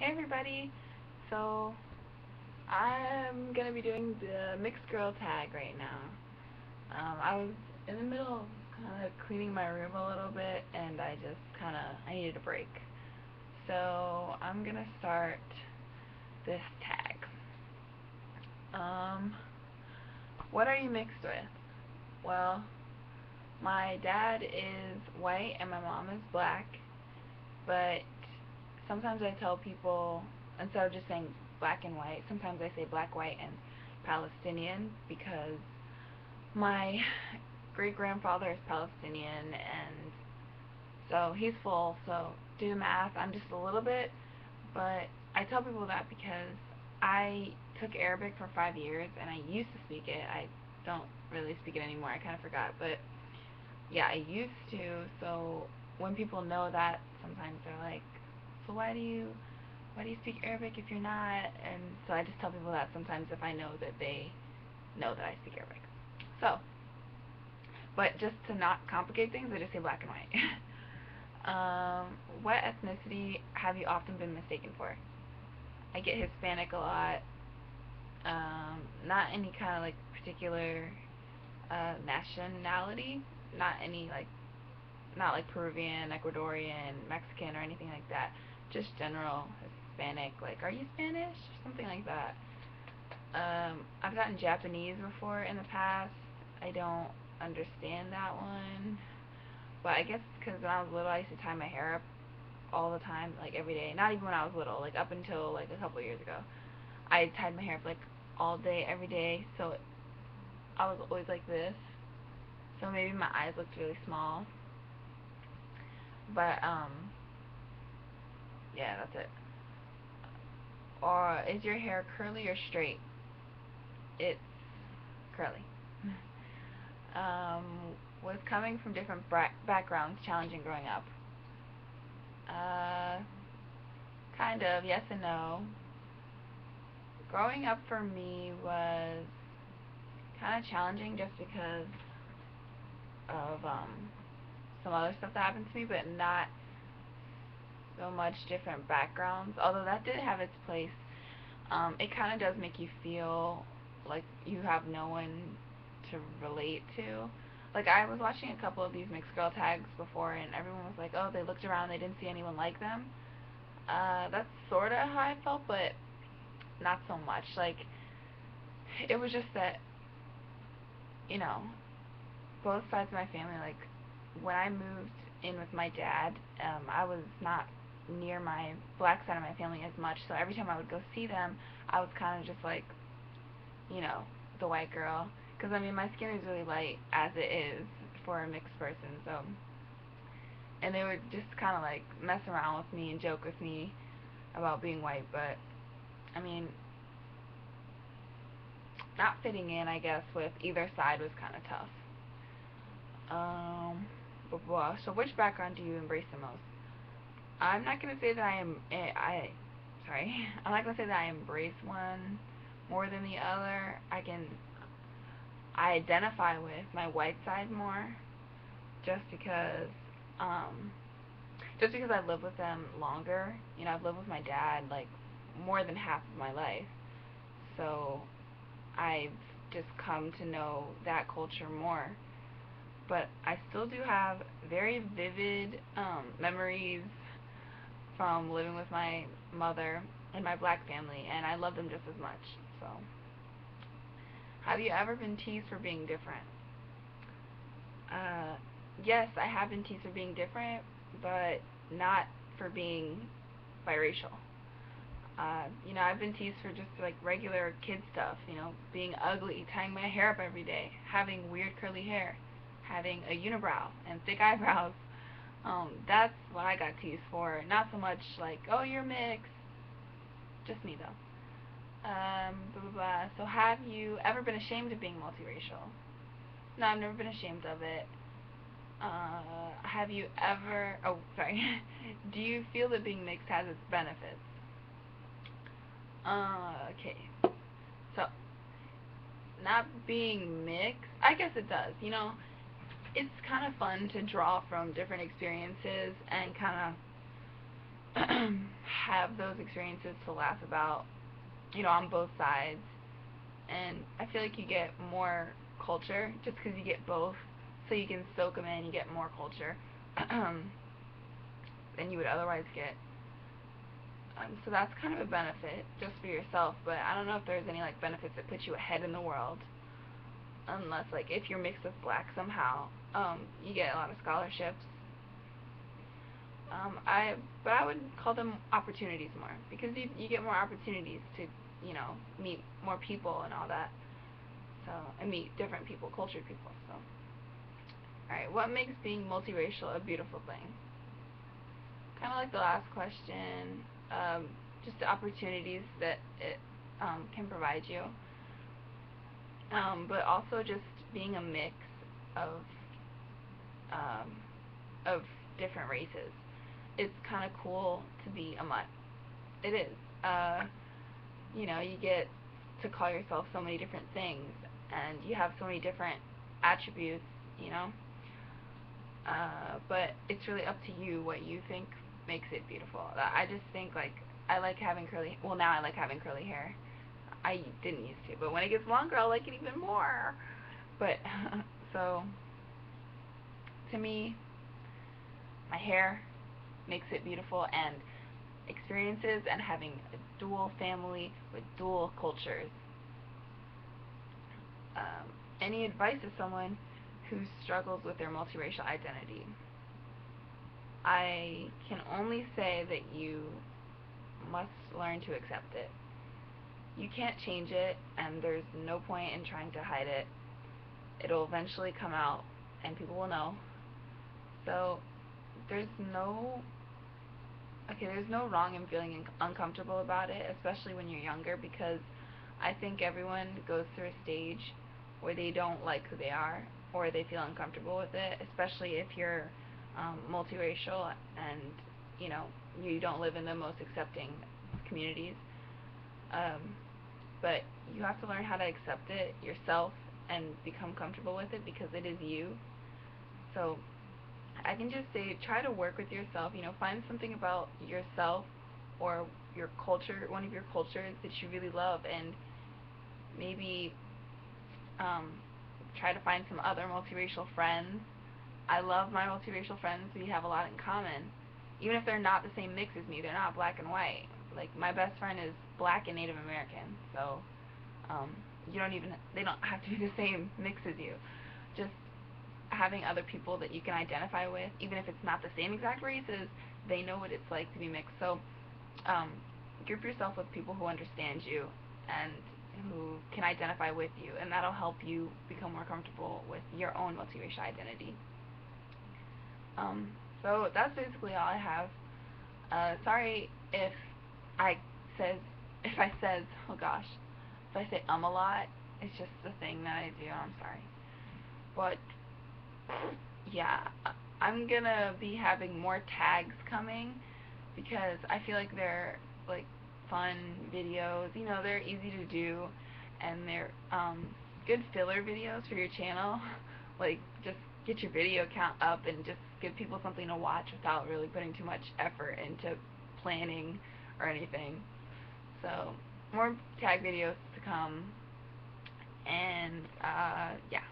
Hey everybody, so I'm gonna be doing the mixed girl tag right now. I was in the middle of kind of cleaning my room a little bit and I needed a break. So I'm gonna start this tag. Um, what are you mixed with? Well, my dad is white and my mom is black, but sometimes I tell people, instead of just saying black and white, sometimes I say black, white, and Palestinian because my great grandfather is Palestinian, and so he's full. So do the math. I'm just a little bit, but I tell people that because I took Arabic for 5 years and I used to speak it. I don't really speak it anymore. I kind of forgot, but yeah, I used to. So when people know that, sometimes they're like, "So why do you speak Arabic if you're not?" And so I just tell people that sometimes if I know that they know that I speak Arabic. So, but just to not complicate things, I just say black and white. What ethnicity have you often been mistaken for? I get Hispanic a lot. Not any kind of like particular nationality. Not any like, not like Peruvian, Ecuadorian, Mexican, or anything like that. Just general Hispanic. Like, are you Spanish? Something like that. I've gotten Japanese before in the past. I don't understand that one. But I guess because when I was little, I used to tie my hair up all the time, like every day. Not even when I was little, like up until like a couple of years ago. I tied my hair up like all day, every day. So I was always like this. So maybe my eyes looked really small. But yeah, that's it. Or is your hair curly or straight? It's curly. Um, was coming from different backgrounds challenging growing up? Uh, kind of, yes and no. Growing up for me was kind of challenging just because of some other stuff that happened to me, but not so much different backgrounds. Although that did have its place. It kind of does make you feel like you have no one to relate to. Like, I was watching a couple of these mixed girl tags before, and everyone was like, "Oh, they looked around, they didn't see anyone like them." That's sort of how I felt, but not so much. Like, it was just that, you know, both sides of my family, like, when I moved in with my dad, I was not near my black side of my family as much, so every time I would go see them, I was kind of just like, you know, the white girl. Because, I mean, my skin is really light as it is for a mixed person, so. And they would just kind of like mess around with me and joke with me about being white, but, I mean, not fitting in, I guess, with either side was kind of tough. Blah, blah. So which background do you embrace the most? I'm not gonna say that sorry, I'm not gonna say that I embrace one more than the other. I identify with my white side more, just because, um, just because I've lived with them longer. You know, I've lived with my dad like more than half of my life, so I've just come to know that culture more. But I still do have very vivid memories from living with my mother and my black family, and I love them just as much. So, have you ever been teased for being different? Uh, yes, I have been teased for being different, but not for being biracial. You know, I've been teased for just like regular kid stuff, you know, being ugly, tying my hair up every day, having weird curly hair, having a unibrow and thick eyebrows. That's what I got teased for. Not so much like, oh, you're mixed. Just me though. Blah, blah, blah. So have you ever been ashamed of being multiracial? No, I've never been ashamed of it. Have you ever, oh, sorry. Do you feel that being mixed has its benefits? Okay. So, not being mixed, I guess it does. You know, it's kind of fun to draw from different experiences and kind of have those experiences to laugh about, on both sides. And I feel like you get more culture just because you get both, so you can soak them in. You get more culture than you would otherwise get. So that's kind of a benefit just for yourself, but I don't know if there's any like benefits that put you ahead in the world, unless like if you're mixed with black somehow, you get a lot of scholarships. But I would call them opportunities more, because you get more opportunities to meet more people and all that. So, and meet different people, cultured people. So, all right, what makes being multiracial a beautiful thing? Kind of like the last question, just the opportunities that it can provide you, but also just being a mix of um, of different races. It's kind of cool to be a mutt. It is. You get to call yourself so many different things, and you have so many different attributes, but it's really up to you what you think makes it beautiful. I just think, like, I like having now I like having curly hair. I didn't used to, but when it gets longer, I'll like it even more. But, so, to me, my hair makes it beautiful, and experiences and having a dual family with dual cultures. Any advice to someone who struggles with their multiracial identity? I can only say that you must learn to accept it. You can't change it, and there's no point in trying to hide it. It'll eventually come out, and people will know. So there's no wrong in feeling uncomfortable about it, especially when you're younger, because I think everyone goes through a stage where they don't like who they are, or they feel uncomfortable with it, especially if you're multiracial and you don't live in the most accepting communities. But you have to learn how to accept it yourself and become comfortable with it, because it is you. So I can just say, try to work with yourself. Find something about yourself or your culture, one of your cultures that you really love, and maybe try to find some other multiracial friends. I love my multiracial friends. We have a lot in common, even if they're not the same mix as me. They're not black and white. Like, my best friend is black and Native American, so they don't have to be the same mix as you. Just having other people that you can identify with, even if it's not the same exact races, they know what it's like to be mixed. So group yourself with people who understand you and who can identify with you, and that'll help you become more comfortable with your own multiracial identity. So that's basically all I have. Sorry if I says, oh gosh, if I say a lot. It's just the thing that I do. I'm sorry. But yeah, I'm gonna be having more tags coming, because I feel like they're like fun videos. They're easy to do, and they're good filler videos for your channel. Like, just get your video count up and just give people something to watch without really putting too much effort into planning or anything. So more tag videos to come, and yeah.